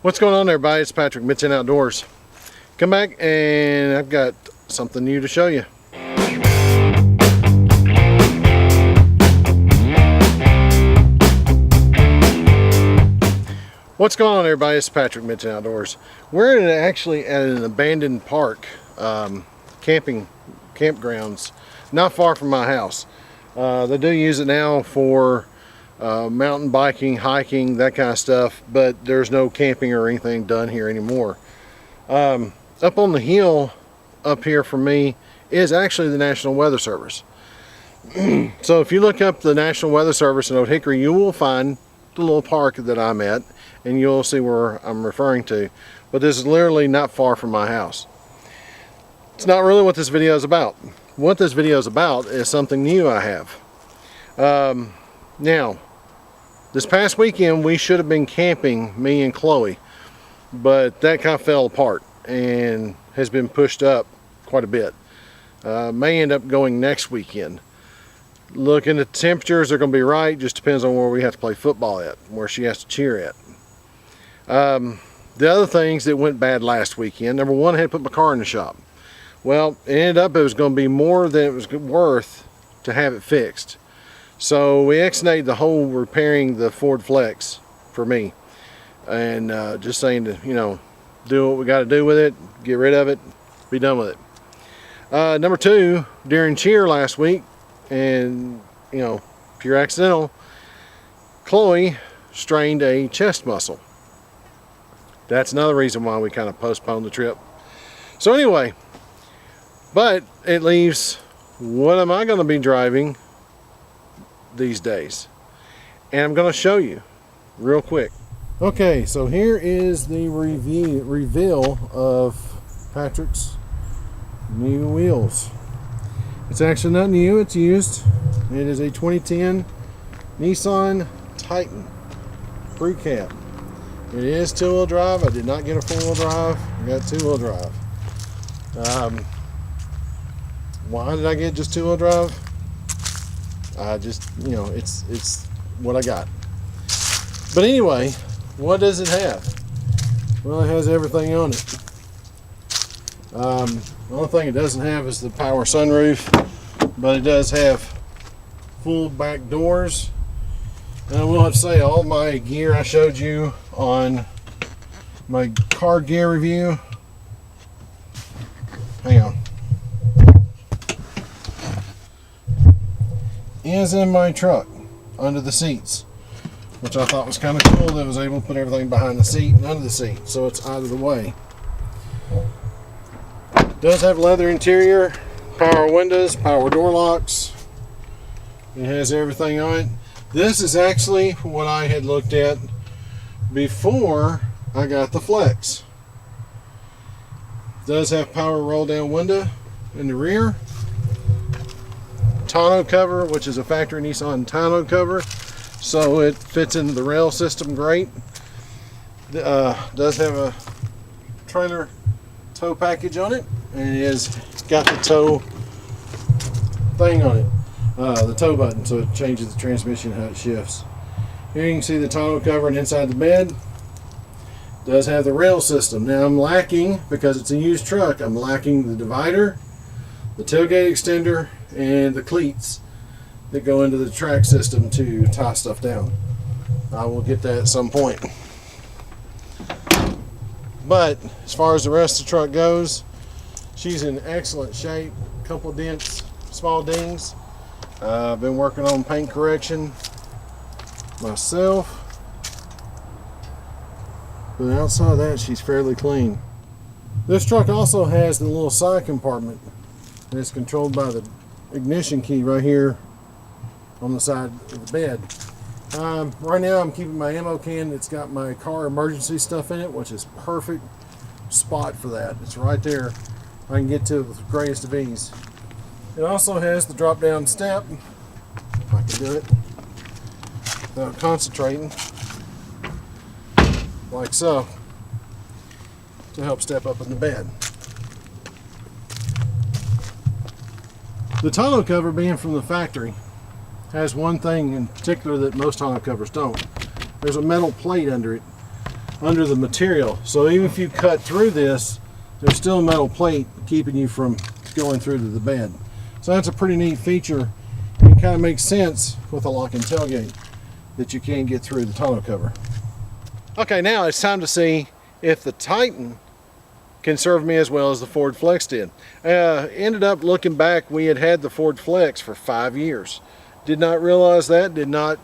What's going on, everybody? It's Patrick, Midtown Outdoors. Come back and I've got something new to show you. What's going on, everybody? It's Patrick, Midtown Outdoors. We're actually at an abandoned park, campgrounds, not far from my house. They do use it now for mountain biking, hiking, that kind of stuff, but there's no camping or anything done here anymore. Up on the hill up here for me is actually the National Weather Service. So if you look up the National Weather Service in Old Hickory, you will find the little park that I'm at, and you'll see where I'm referring to. But this is literally not far from my house. It's not really what this video is about. What this video is about is something new I have. Now, this past weekend we should have been camping, me and Chloe, but that kind of fell apart and has been pushed up quite a bit. May end up going next weekend. Looking at the temperatures, they're going to be right. Just depends on where we have to play football at, where she has to cheer at. The other things that went bad last weekend, number one, I had to put my car in the shop. Well, it ended up it was going to be more than it was worth to have it fixed. So we ex-nayed the whole repairing the Ford Flex for me, and just saying to, you know, do what we got to do with it, get rid of it, be done with it. Number two, during cheer last week, and you know, pure accidental, Chloe strained a chest muscle. That's another reason why we kind of postponed the trip. So anyway, but it leaves, what am I going to be driving these days? And I'm going to show you real quick. Okay, so here is the reveal of Patrick's new wheels. It's actually not new, it's used. It is a 2010 Nissan Titan crew cab. It is two-wheel drive. I did not get a four-wheel drive. I got two-wheel drive. Why did I get just two-wheel drive? I just, you know, it's what I got. But anyway, what does it have? Well, it has everything on it. The only thing it doesn't have is the power sunroof, but it does have full back doors. And I will have to say, all my gear I showed you on my car gear review, hang on, is in my truck under the seats, which I thought was kind of cool that I was able to put everything behind the seat and under the seat, so it's out of the way. It does have leather interior, power windows, power door locks. It has everything on it. This is actually what I had looked at before I got the Flex. It does have power roll down window in the rear. Tonneau cover, which is a factory Nissan tonneau cover, so it fits into the rail system great. Does have a trailer tow package on it, and it has got the tow thing on it, the tow button, so it changes the transmission how it shifts. Here you can see the tonneau cover and inside the bed. Does have the rail system. Now I'm lacking, because it's a used truck, I'm lacking the divider, the tailgate extender, and the cleats that go into the track system to tie stuff down. I will get that at some point. But as far as the rest of the truck goes, she's in excellent shape. A couple of dents, small dings. I've been working on paint correction myself. But outside of that, she's fairly clean. This truck also has the little side compartment, and it's controlled by the ignition key right here on the side of the bed. Right now I'm keeping my ammo can that's got my car emergency stuff in it, which is perfect spot for that. It's right there. I can get to it with the greatest of ease. It also has the drop down step, if I can do it without concentrating, like so, to help step up in the bed. The tonneau cover, being from the factory, has one thing in particular that most tonneau covers don't. There's a metal plate under it under the material. So even if you cut through this, there's still a metal plate keeping you from going through to the bed. So that's a pretty neat feature. It kind of makes sense with a lock and tailgate that you can't get through the tonneau cover. Okay, now it's time to see if the Titan can serve me as well as the Ford Flex did. Ended up looking back, we had the Ford Flex for 5 years. Did not realize that, did not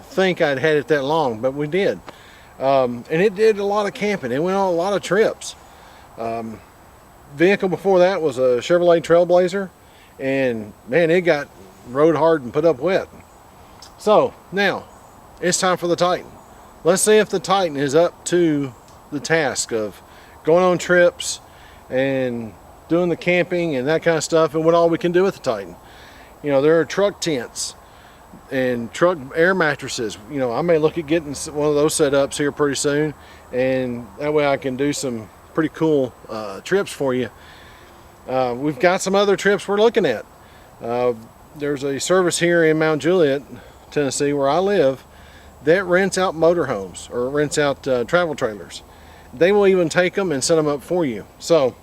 think I'd had it that long, but we did. And it did a lot of camping. It went on a lot of trips. Vehicle before that was a Chevrolet Trailblazer, and man, it got rode hard and put up wet. So now it's time for the Titan. Let's see if the Titan is up to the task of going on trips and doing the camping and that kind of stuff, and what all we can do with the Titan. There are truck tents and truck air mattresses. I may look at getting one of those set ups here pretty soon, and that way I can do some pretty cool trips for you. We've got some other trips we're looking at. There's a service here in Mount Juliet, Tennessee, where I live, that rents out motorhomes or rents out travel trailers. They will even take them and set them up for you. So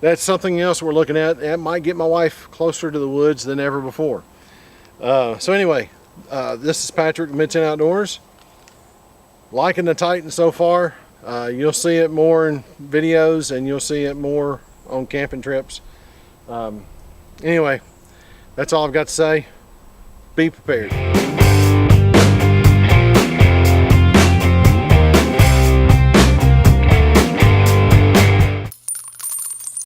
that's something else we're looking at. That might get my wife closer to the woods than ever before. So anyway, this is Patrick, Mid-10 Outdoors. Liking the Titan so far. You'll see it more in videos, and you'll see it more on camping trips. Anyway, that's all I've got to say. Be prepared.